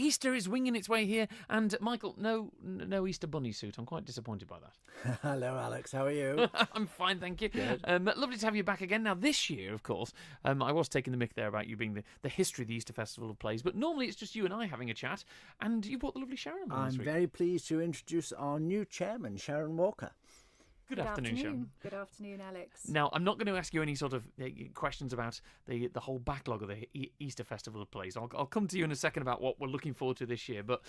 Easter is winging its way here, and Michael, no Easter bunny suit. I'm quite disappointed by that. Hello, Alex. How are you? I'm fine, thank you. Good. Lovely to have you back again. Now, this year, of course, I was taking the mick there about you being the history of the Easter Festival of Plays, but normally it's just you and I having a chat, and you brought the lovely Sharon on this I'm week. very pleased to introduce our new chairman, Sharon Walker. Good afternoon, Sharon. Good afternoon, Alex. Now, I'm not going to ask you any sort of questions about the whole backlog of the Easter Festival of Plays. I'll come to you in a second about what we're looking forward to this year. But,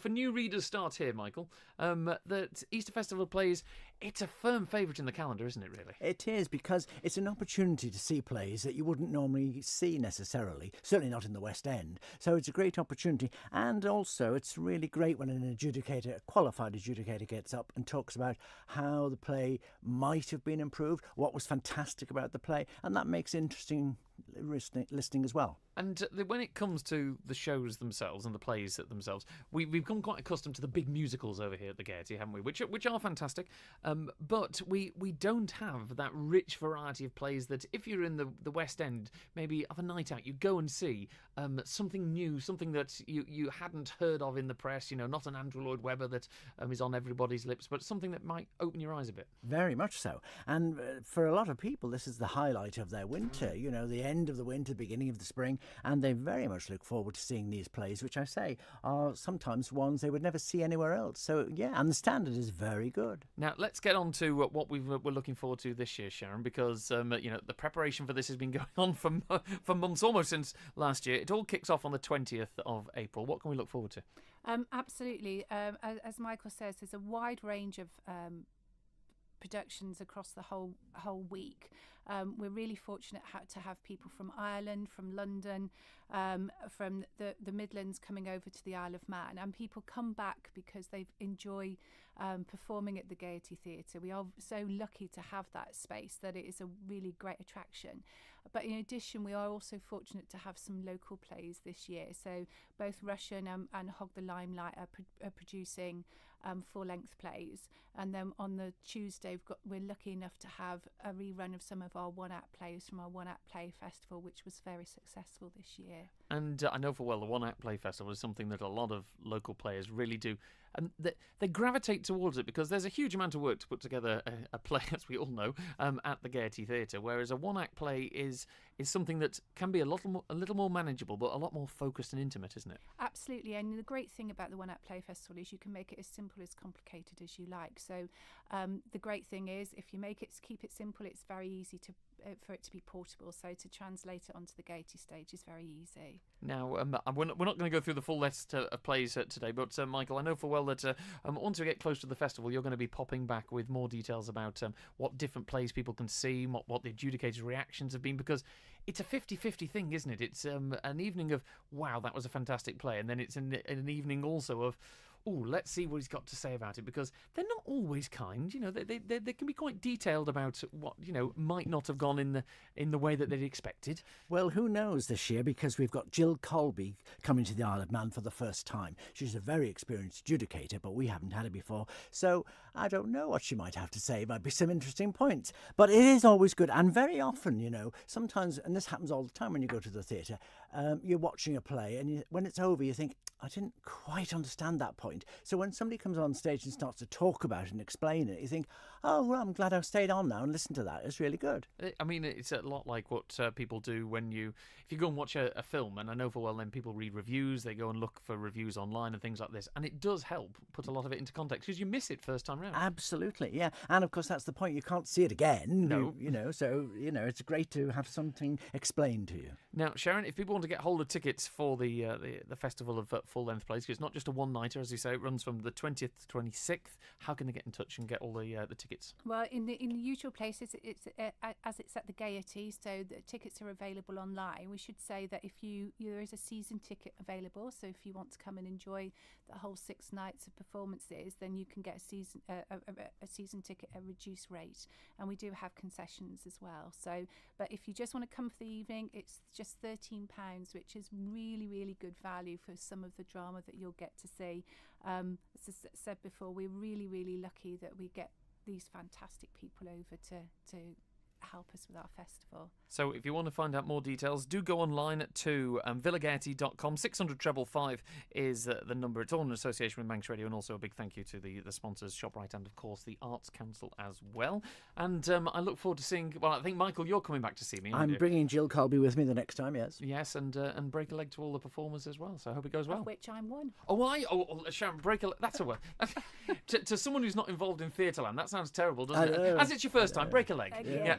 for new readers, start here, Michael. That Easter Festival of Plays, it's a firm favourite in the calendar, isn't it, really? It is, because it's an opportunity to see plays that you wouldn't normally see necessarily, certainly not in the West End. So it's a great opportunity, and also it's really great when a qualified adjudicator gets up and talks about how the play might have been improved, what was fantastic about the play, and that makes interesting listening as well. And when it comes to the shows themselves and the plays themselves, we've become quite accustomed to the big musicals over here at the Gaiety, haven't we? Which are fantastic, but we don't have that rich variety of plays that if you're in the West End, maybe of a night out, you go and see something new, something that you hadn't heard of in the press, not an Andrew Lloyd Webber that is on everybody's lips, but something that might open your eyes a bit. Very much so. And for a lot of people, this is the highlight of their winter, the end of the winter, beginning of the spring, and they very much look forward to seeing these plays, which I say are sometimes ones they would never see anywhere else. So, yeah, and the standard is very good. Now, let's get on to what we're looking forward to this year, Sharon, because, the preparation for this has been going on for months, almost since last year. It all kicks off on the 20th of April. What can we look forward to? Absolutely. As Michael says, there's a wide range of productions across the whole week. We're really fortunate to have people from Ireland, from London, from the Midlands coming over to the Isle of Man, and people come back because they enjoy performing at the Gaiety Theatre. We are so lucky to have that space that it is a really great attraction. But in addition, we are also fortunate to have some local plays this year. So both Russian and Hog the Limelight are producing full-length plays, and then on the Tuesday we're lucky enough to have a rerun of some of our one-act plays from our one-act play festival, which was very successful this year. And I know for well the one-act play festival is something that a lot of local players really do, and they gravitate towards it because there's a huge amount of work to put together a play, as we all know, at the Gaiety Theatre, whereas a one-act play is something that can be a little more manageable, but a lot more focused and intimate, isn't it? Absolutely, and the great thing about the one-act play festival is you can make it as simple as complicated as you like. So the great thing is, if you keep it simple, it's very easy for it to be portable. So to translate it onto the Gaiety stage is very easy. Now, we're not going to go through the full list of plays today, but Michael, I know for well that once we get close to the festival, you're going to be popping back with more details about what different plays people can see, what the adjudicators' reactions have been, because it's a 50-50 thing, isn't it? It's an evening of, wow, that was a fantastic play, and then it's an evening also of, oh, let's see what he's got to say about it, because they're not always kind. They can be quite detailed about what might not have gone in the way that they'd expected. Well, who knows this year, because we've got Jill Colby coming to the Isle of Man for the first time. She's a very experienced adjudicator, but we haven't had it before, so I don't know what she might have to say. Might be some interesting points, but it is always good. And very often, sometimes, and this happens all the time when you go to the theatre, you're watching a play, and when it's over, you think, I didn't quite understand that point. So when somebody comes on stage and starts to talk about it and explain it, you think, oh, well, I'm glad I've stayed on now and listened to that. It's really good. I mean, it's a lot like what people do if you go and watch a film, and I know for well then people read reviews, they go and look for reviews online and things like this, and it does help put a lot of it into context because you miss it first time round. Absolutely, yeah. And of course, that's the point. You can't see it again. No. So, it's great to have something explained to you. Now, Sharon, if people want to get hold of tickets for the festival of full-length plays, because it's not just a one-nighter, as you say, it runs from the 20th to 26th, how can they get in touch and get all the tickets? Well, in the usual places, it's at the Gaiety, so the tickets are available online. We should say that there is a season ticket available, so if you want to come and enjoy the whole 6 nights of performances, then you can get a season ticket at a reduced rate, and we do have concessions as well. So, but if you just want to come for the evening, it's just £13, which is really, really good value for some of the drama that you'll get to see. As I said before, we're really, really lucky that we get these fantastic people over to help us with our festival. So if you want to find out more details, do go online to villagaiety.com. 600 555 is the number. It's all in association with Manx Radio, and also a big thank you to the sponsors, ShopRite, and of course the Arts Council as well. And I look forward to seeing. Well, I think Michael, you're coming back to see me. I'm bringing Jill Colby with me the next time. Yes. Yes, and break a leg to all the performers as well. So I hope it goes well. Of which I'm one. Sharon, break a leg. That's a word. to someone who's not involved in Theatreland, that sounds terrible, doesn't it? know. As it's your first time, break a leg. Yeah.